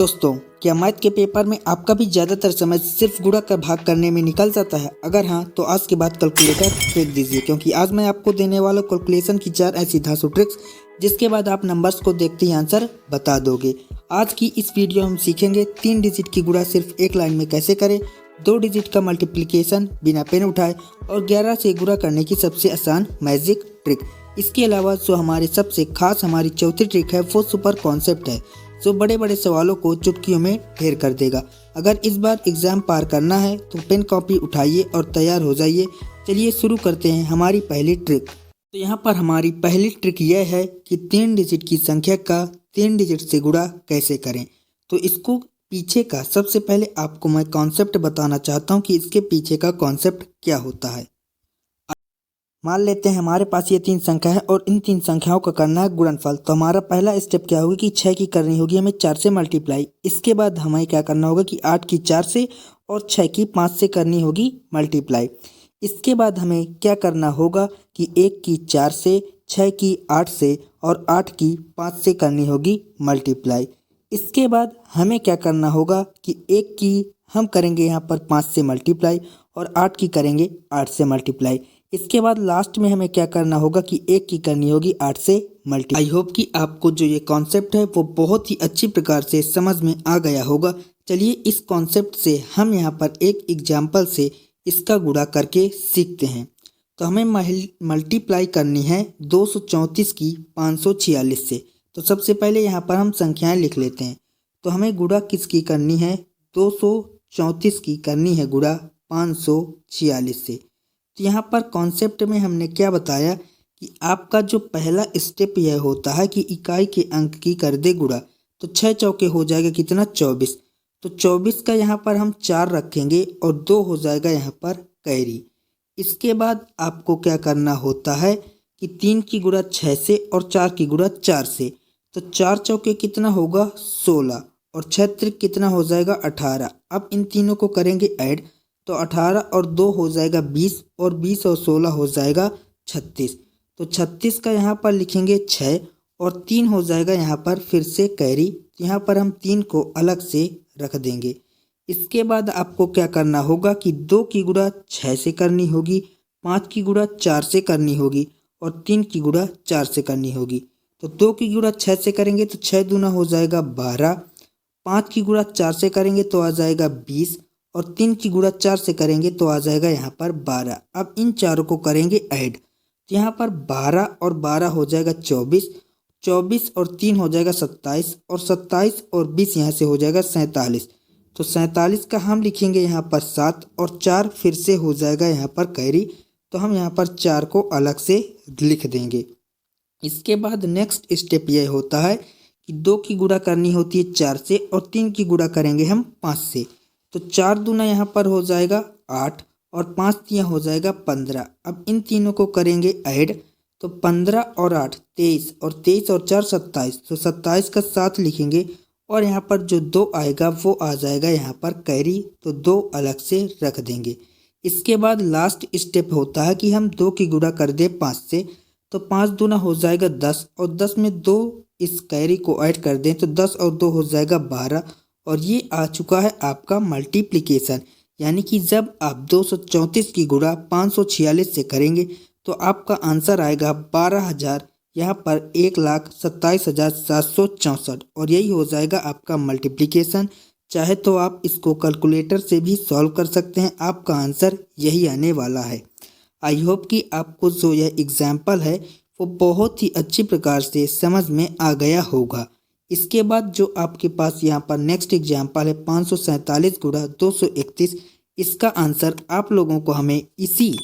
दोस्तों, क्या मैथ के पेपर में आपका भी ज़्यादातर समय सिर्फ गुणा का भाग करने में निकल जाता है? अगर हाँ, तो आज के बाद कैलकुलेटर फेंक दीजिए, क्योंकि आज मैं आपको देने वाला कैलकुलेशन की 4 ऐसी धांसू ट्रिक्स जिसके बाद आप नंबर्स को देखते ही आंसर बता दोगे। आज की इस वीडियो हम सीखेंगे 3 डिजिट की गुणा सिर्फ एक लाइन में कैसे करें, 2 डिजिट का मल्टीप्लिकेशन बिना पेन उठाए और 11 से गुणा करने की सबसे आसान मैजिक ट्रिक। इसके अलावा जो हमारे सबसे खास हमारी चौथी ट्रिक है वो सुपर कॉन्सेप्ट है, जो बड़े बड़े सवालों को चुटकियों में ढेर कर देगा। अगर इस बार एग्जाम पार करना है तो पेन कॉपी उठाइए और तैयार हो जाइए। चलिए शुरू करते हैं हमारी पहली ट्रिक। तो यहाँ पर हमारी पहली ट्रिक यह है कि 3 डिजिट की संख्या का 3 डिजिट से गुणा कैसे करें। तो इसको पीछे का सबसे पहले आपको मैं कॉन्सेप्ट बताना चाहता हूँ कि इसके पीछे का कॉन्सेप्ट क्या होता है। मान लेते हैं हमारे पास ये 3 संख्या है और इन 3 संख्याओं का करना है गुणनफल। तो हमारा पहला स्टेप क्या होगी कि 6 की करनी होगी हमें 4 से मल्टीप्लाई। इसके बाद हमें क्या करना होगा कि 8 की 4 से और 6 की 5 से करनी होगी मल्टीप्लाई। इसके बाद हमें क्या करना होगा कि 1 की 4 से, 6 की 8 से और 8 की 5 से करनी होगी मल्टीप्लाई। इसके बाद हमें क्या करना होगा कि 1 की हम करेंगे यहाँ पर 5 से मल्टीप्लाई और 8 की करेंगे 8 से मल्टीप्लाई। इसके बाद लास्ट में हमें क्या करना होगा कि 1 की करनी होगी 8 से मल्टीप्लाई। आई होप कि आपको जो ये कॉन्सेप्ट है वो बहुत ही अच्छी प्रकार से समझ में आ गया होगा। चलिए इस कॉन्सेप्ट से हम यहाँ पर एक एग्जाम्पल से इसका गुणा करके सीखते हैं। तो हमें मल्टीप्लाई करनी है 234 की 546 से। तो सबसे पहले यहाँ पर हम संख्याएं लिख लेते हैं। तो हमें गुणा किसकी करनी है? 234 की करनी है गुणा 546 से। तो यहाँ पर कॉन्सेप्ट में हमने क्या बताया कि आपका जो पहला स्टेप यह होता है कि इकाई के अंक की कर दे गुणा। तो 6 चौके हो जाएगा कितना? 24। तो 24 का यहाँ पर हम 4 रखेंगे और 2 हो जाएगा यहाँ पर कैरी। इसके बाद आपको क्या करना होता है कि 3 की गुणा 6 से और 4 की गुणा 4 से। तो 4 चौके कितना होगा? 16 और 6 त्रिक कितना हो जाएगा? 18। अब इन तीनों को करेंगे ऐड, तो 18 और 2 हो जाएगा 20 और 20 और 16 हो जाएगा 36। तो 36 का यहाँ पर लिखेंगे 6 और 3 हो जाएगा यहाँ पर फिर से कैरी। यहाँ पर हम 3 को अलग से रख देंगे। इसके बाद आपको क्या करना होगा कि 2 की गुणा 6 से करनी होगी, 5 की गुणा 4 से करनी होगी और 3 की गुणा 4 से करनी होगी। तो 2 की गुणा 6 से करेंगे तो 6 दूना हो जाएगा 12, 5 की गुणा 4 से करेंगे तो आ जाएगा 20 और 3 की गुणा 4 से करेंगे तो आ जाएगा यहाँ पर 12। अब इन चारों को करेंगे ऐड, तो यहाँ पर 12 और 12 हो जाएगा 24, 24 और 3 हो जाएगा 27 और 27 और 20 यहाँ से हो जाएगा 47। तो 47 का हम लिखेंगे यहाँ पर 7 और 4 फिर से हो जाएगा यहाँ पर कैरी। तो हम यहाँ पर 4 को अलग से लिख देंगे। इसके बाद नेक्स्ट स्टेप यह होता है कि 2 की गुणा करनी होती है 4 से और 3 की गुणा करेंगे हम 5 से। तो 4 दूना यहाँ पर हो जाएगा 8 और 5 तिया हो जाएगा 15। अब इन तीनों को करेंगे ऐड, तो 15 और 8 23 और 23 और 4 27। तो 27 का 7 लिखेंगे और यहाँ पर जो 2 आएगा वो आ जाएगा यहाँ पर कैरी। तो 2 अलग से रख देंगे। इसके बाद लास्ट स्टेप होता है कि हम 2 की गुणा कर दे 5 से। तो 5 दूना हो जाएगा 10 और 10 में 2 इस कैरी को ऐड कर दें तो 10 और 2 हो जाएगा 12 और ये आ चुका है आपका मल्टीप्लिकेशन। यानी कि जब आप 234 की गुणा 546 से करेंगे तो आपका आंसर आएगा 12,000, यहाँ पर 1,27,764 और यही हो जाएगा आपका मल्टीप्लिकेशन। चाहे तो आप इसको कैलकुलेटर से भी सॉल्व कर सकते हैं, आपका आंसर यही आने वाला है। आई होप कि आपको जो यह एग्जाम्पल है वो बहुत ही अच्छी प्रकार से समझ में आ गया होगा। इसके बाद जो आपके पास यहाँ पर नेक्स्ट एग्जाम्पल है 547 गुणा 231, इसका आंसर आप लोगों को हमें इसी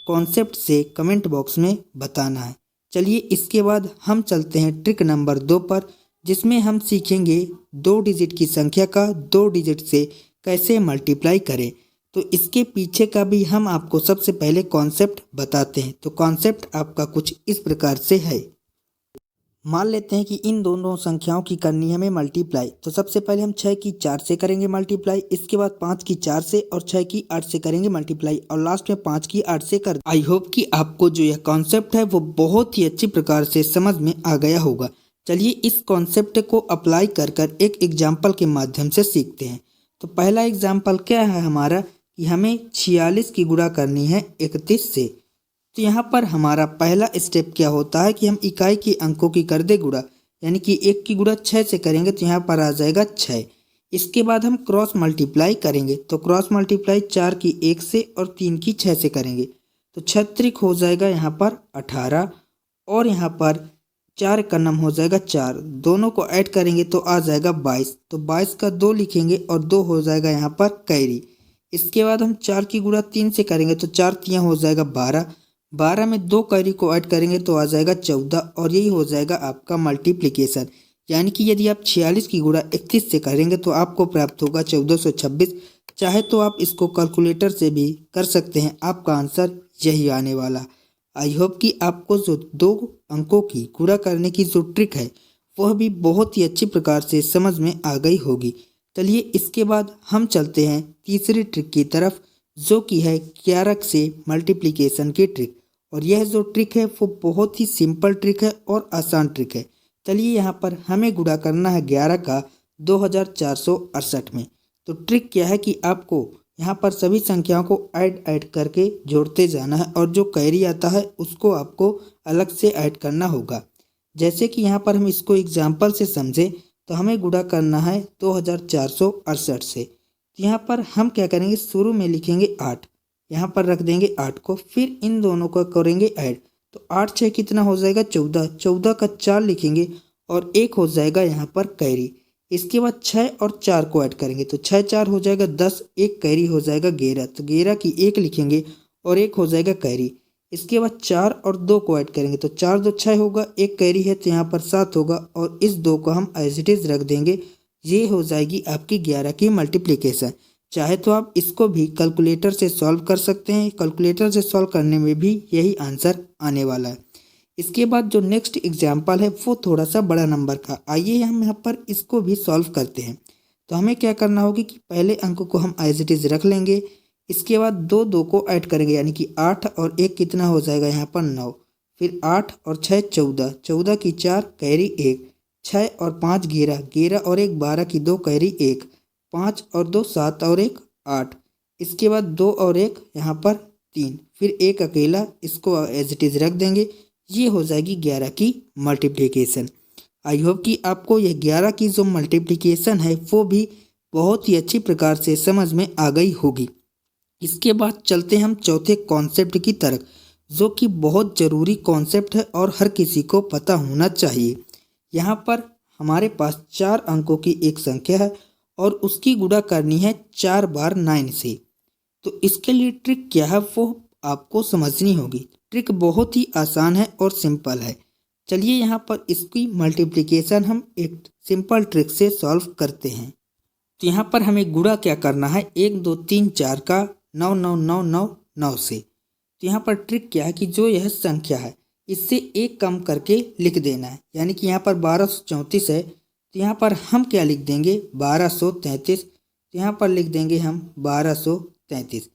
कॉन्सेप्ट से कमेंट बॉक्स में बताना है। चलिए इसके बाद हम चलते हैं ट्रिक नंबर 2 पर, जिसमें हम सीखेंगे 2 डिजिट की संख्या का 2 डिजिट से कैसे मल्टीप्लाई करें। तो इसके पीछे का भी हम आपको सबसे पहले कॉन्सेप्ट बताते हैं। तो कॉन्सेप्ट आपका कुछ इस प्रकार से है। मान लेते हैं कि इन दोनों संख्याओं की करनी है हमें मल्टीप्लाई। तो सबसे पहले हम 6 की 4 से करेंगे मल्टीप्लाई। इसके बाद 5 की 4 से और 6 की 8 से करेंगे मल्टीप्लाई और लास्ट में 5 की 8 से कर। आई होप कि आपको जो यह कॉन्सेप्ट है वो बहुत ही अच्छी प्रकार से समझ में आ गया होगा। चलिए इस कॉन्सेप्ट को अप्लाई कर कर एक एग्जाम्पल के माध्यम से सीखते हैं। तो पहला एग्जाम्पल क्या है हमारा कि हमें 46 की गुणा करनी है 31 से। तो यहाँ पर हमारा पहला स्टेप क्या होता है कि हम इकाई के अंकों की कर दे गुणा, यानी कि 1 की गुणा 6 से करेंगे तो यहाँ पर आ जाएगा 6। इसके बाद हम क्रॉस मल्टीप्लाई करेंगे, तो क्रॉस मल्टीप्लाई 4 की 1 से और 3 की 6 से करेंगे तो 6 त्रिक हो जाएगा यहाँ पर 18 और यहाँ पर 4 का नम हो जाएगा 4, दोनों को ऐड करेंगे तो आ जाएगा 22। तो 22 का 2 लिखेंगे और 2 हो जाएगा यहाँ पर कैरी। इसके बाद हम 4 की गुणा 3 से करेंगे तो 4 तियाँ हो जाएगा 12, 12 में 2 कैरी को ऐड करेंगे तो आ जाएगा 14 और यही हो जाएगा आपका मल्टीप्लिकेशन। यानी कि यदि आप 46 की गुणा 31 से करेंगे तो आपको प्राप्त होगा 1426। चाहे तो आप इसको कैलकुलेटर से भी कर सकते हैं, आपका आंसर यही आने वाला। आई होप कि आपको जो 2 अंकों की गुणा करने की जो ट्रिक है वह भी बहुत ही अच्छी प्रकार से समझ में आ गई होगी। चलिए इसके बाद हम चलते हैं तीसरी ट्रिक की तरफ, जो कि है 11 से मल्टीप्लिकेशन की ट्रिक। और यह जो ट्रिक है वो बहुत ही सिंपल ट्रिक है और आसान ट्रिक है। चलिए यहाँ पर हमें गुणा करना है 11 का 2468 में। तो ट्रिक क्या है कि आपको यहाँ पर सभी संख्याओं को ऐड करके जोड़ते जाना है और जो कैरी आता है उसको आपको अलग से ऐड करना होगा। जैसे कि यहाँ पर हम इसको एग्जाम्पल से समझें तो हमें गुणा करना है 2468 से। तो यहाँ पर हम क्या करेंगे, शुरू में लिखेंगे 8, यहाँ पर रख देंगे 8 को, फिर इन दोनों को करेंगे ऐड। तो 8 6 कितना हो जाएगा 14, 14 का 4 लिखेंगे और 1 हो जाएगा यहाँ पर कैरी। इसके बाद 6 और 4 को ऐड करेंगे तो 6 4 हो जाएगा 10, 1 कैरी हो जाएगा 11, तो 11 की 1 लिखेंगे और 1 हो जाएगा कैरी। इसके बाद 4 और 2 को ऐड करेंगे तो 4 2 6 होगा, 1 कैरी है तो यहाँ पर 7 होगा और इस 2 को हम एज इट इज रख देंगे। ये हो जाएगी आपकी 11 की मल्टीप्लिकेशन। चाहे तो आप इसको भी कैलकुलेटर से सॉल्व कर सकते हैं, कैलकुलेटर से सॉल्व करने में भी यही आंसर आने वाला है। इसके बाद जो नेक्स्ट एग्जाम्पल है वो थोड़ा सा बड़ा नंबर का, आइए हम यहाँ पर इसको भी सॉल्व करते हैं। तो हमें क्या करना होगा कि पहले अंक को हम एज इट इज रख लेंगे, इसके बाद 2 2 को ऐड करेंगे यानी कि 8 और 1 कितना हो जाएगा यहाँ पर 9, फिर 8 और 6 14, 14 की 4 कैरी 1, 6 और 5 11, 11 और 1 12 की 2 कैरी 1, 5 और 2 7 और 1 8, इसके बाद 2 और 1 यहाँ पर 3, फिर 1 अकेला, इसको एज इट इज रख देंगे। ये हो जाएगी 11 की मल्टीप्लिकेशन। आई होप कि आपको यह 11 की जो मल्टीप्लिकेशन है वो भी बहुत ही अच्छी प्रकार से समझ में आ गई होगी। इसके बाद चलते हैं हम चौथे कॉन्सेप्ट की तरफ, जो कि बहुत ज़रूरी कॉन्सेप्ट है और हर किसी को पता होना चाहिए। यहाँ पर हमारे पास 4 अंकों की एक संख्या है और उसकी गुणा करनी है 4 बार 9 से। तो इसके लिए ट्रिक क्या है वो आपको समझनी होगी। ट्रिक बहुत ही आसान है और सिंपल है। चलिए यहाँ पर इसकी मल्टीप्लिकेशन हम एक सिंपल ट्रिक से सॉल्व करते हैं। तो यहाँ पर हमें गुणा क्या करना है 1 2 3 4 का 9 9 9 9 9 से। तो यहाँ पर ट्रिक क्या है कि जो यह संख्या है इससे एक कम करके लिख देना है, यानी कि यहाँ पर 1234 है तो यहाँ पर हम क्या लिख देंगे 1233, तो यहाँ पर लिख देंगे हम 1233।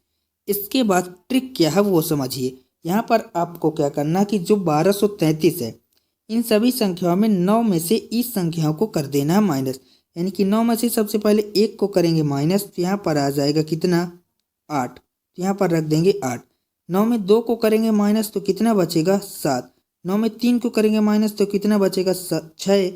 इसके बाद ट्रिक क्या है वो समझिए। यहाँ पर आपको क्या करना है कि जो 1233 है इन सभी संख्याओं में 9 में से इस संख्याओं को कर देना है माइनस, यानी कि 9 में से सबसे पहले 1 को करेंगे माइनस, तो यहाँ पर आ जाएगा कितना 8, तो यहाँ पर रख देंगे 8। 9 में 2 को करेंगे माइनस तो कितना बचेगा 7, 9 में 3 को करेंगे माइनस तो कितना बचेगा 6,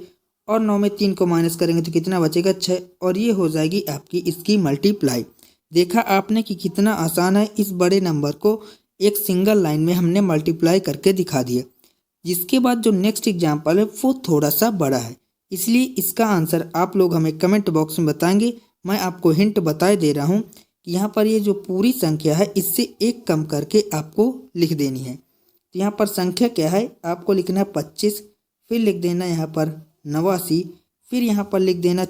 और 9 में 3 को माइनस करेंगे तो कितना बचेगा 6, और ये हो जाएगी आपकी इसकी मल्टीप्लाई। देखा आपने कि कितना आसान है, इस बड़े नंबर को एक सिंगल लाइन में हमने मल्टीप्लाई करके दिखा दिया। जिसके बाद जो नेक्स्ट एग्जाम्पल है वो थोड़ा सा बड़ा है, इसलिए इसका आंसर आप लोग हमें कमेंट बॉक्स में बताएंगे। मैं आपको हिंट बताए दे रहा हूँ कि यहाँ पर ये जो पूरी संख्या है इससे एक कम करके आपको लिख देनी है। तो यहाँ पर संख्या क्या है आपको लिखना है 25, फिर लिख देना यहाँ पर 89, फिर यहाँ पर लिख देना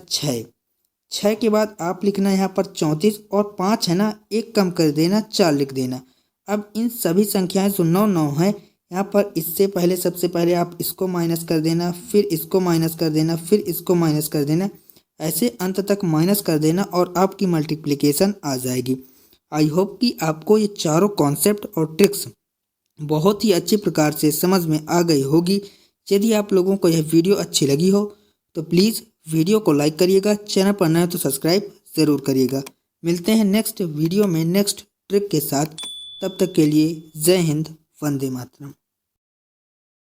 6 के बाद आप लिखना यहाँ पर 34 और 5 है ना एक कम कर देना 4 लिख देना। अब इन सभी संख्याएं जो 9 9 है यहाँ पर इससे पहले सबसे पहले आप इसको माइनस कर देना, फिर इसको माइनस कर देना, फिर इसको माइनस कर देना, ऐसे अंत तक माइनस कर देना और आपकी मल्टीप्लिकेशन आ जाएगी। आई होप कि आपको ये चारों कॉन्सेप्ट और ट्रिक्स बहुत ही अच्छी प्रकार से समझ में आ गई होगी। यदि आप लोगों को यह वीडियो अच्छी लगी हो तो प्लीज़ वीडियो को लाइक करिएगा, चैनल पर नए हो तो सब्सक्राइब ज़रूर करिएगा। मिलते हैं नेक्स्ट वीडियो में नेक्स्ट ट्रिक के साथ, तब तक के लिए जय हिंद, वंदे मातरम।